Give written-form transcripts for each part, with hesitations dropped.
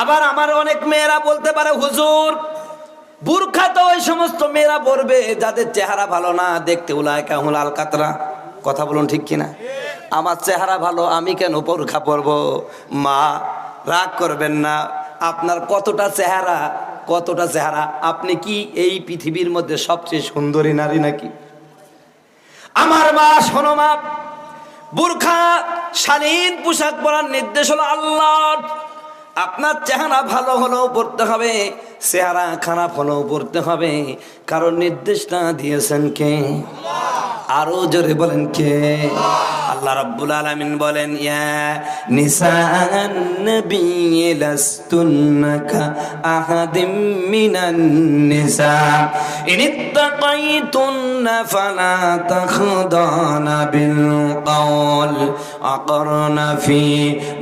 আবার আমার অনেক মেয়েরা বলতে পারে, হুজুর বুরখা তো ওই সমস্ত মেয়েরা পরবে যাদের চেহারা ভালো না, দেখতে উলাইকা হুলাল কাতরা। কথা বলুন ঠিক কিনা? আমার চেহারা ভালো, আমি কেন বোরখা পরবো? মা রাগ করবেন না, আপনার কতটা চেহারা, আপনি কি এই পৃথিবীর মধ্যে সবচেয়ে সুন্দরী নারী নাকি? আমার মা, শোনো মা, বুরখা শালীন পোশাক পরার নির্দেশ হলো আল্লাহর। আপনার চেহারা ভালো হলেও পড়তে হবে, চেহারা খারাপ হলেও পড়তে হবে, কারণ নির্দেশটা দিয়েছেন কে? আরো জোরে বলেন কে? আল্লাহ রাব্বুল আলামিন বলেন, ইয়া নিসাআন নবী লাস্তুন্না কা আহাদিম মিনান নিসা ইনিত্তাকাইতুন্না ফালা তাখদানা বিল কওল আকারনা ফি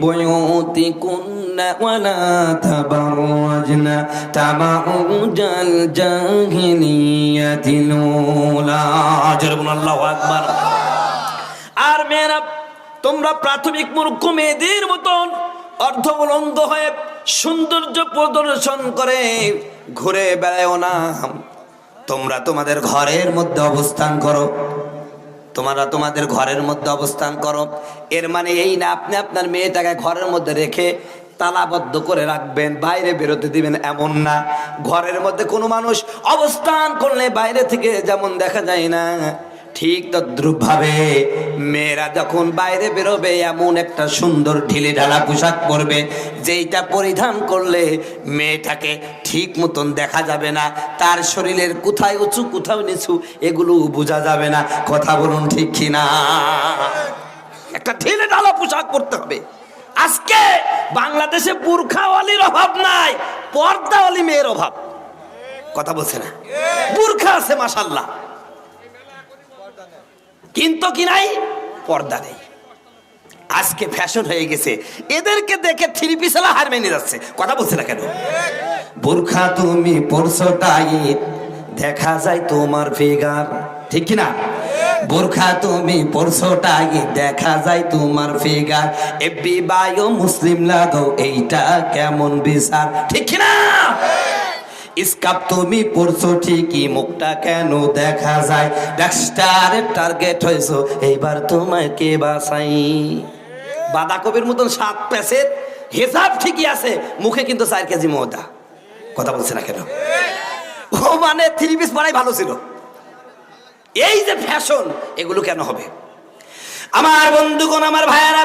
বুয়ুতিকুন্না ওয়ালা তাবাররাজনা তাবাউজাল জাহিলিয়াতিল উলা। আল্লাহু আকবার। আর মেয়েরা, তোমরা প্রাথমিক মূর্খ মেয়েদের মতন অর্ধউলঙ্গ হয়ে সৌন্দর্য প্রদর্শন করে ঘুরে বেড়াও না। তোমরা তোমাদের ঘরের মধ্যে অবস্থান করো, তোমাদের ঘরের মধ্যে অবস্থান করো। এর মানে এই না আপনি আপনার মেয়েটাকে ঘরের মধ্যে রেখে তালাবদ্ধ করে রাখবেন, বাইরে বেরোতে দিবেন, এমন না। ঘরের মধ্যে কোনো মানুষ অবস্থান করলে বাইরে থেকে যেমন দেখা যায় না, ঠিক তদ্রূপভাবে মেয়েরা যখন বাইরে বেরোবে এমন একটা সুন্দর ঢিলে ঢালা পোশাক পরবে, যেইটা পরিধান করলে মেয়েটাকে ঠিক মতন দেখা যাবে না, তার শরীরের কোথায় উঁচু কোথাও নিচু এগুলো বোঝা যাবে না। কথা বলুন ঠিক কিনা? একটা ঢিলে ঢালা পোশাক পরতে হবে। আজকে বাংলাদেশে বুরখাওয়ালির অভাব নাই, পর্দাওয়ালি মেয়ের অভাব। কথা বলছে না? বুরখা আছে মাশাআল্লাহ, কিন্তু কি নাই? পর্দা নেই। আজকে ফ্যাশন হয়ে গেছে, এদেরকে দেখে থ্রি পিসেলা হার মেনে যাচ্ছে। কথা বলছে না কেন? বুরখা তুমি পরছো টাইট, দেখা যায় তোমার ফিগার, ঠিক কিনা? বুরখা তুমি পরছো টাইট, দেখা যায় তোমার ফিগার, এফবি বায়ো মুসলিম লাগো, এইটা কেমন বিচার, ঠিক কিনা? স্কাপ তুমি পড়ছো ঠিকই, মুখটা কেন দেখা যায়, ডাক্তারের টার্গেট হয়েছো, এইবার তোমায় কে বাঁচাই। বাঁধাকপির মতন 7 প্যাসের হিসাব ঠিকই আছে, মুখে কিন্তু 4 কেজি ময়দা। কথা বলছে না কেন? ও মানে 3 পিস পরাই ভালো ছিল। এই যে ফ্যাশন, এগুলো কেন হবে? আমার বন্ধুগণ, আমার ভাইয়ারা,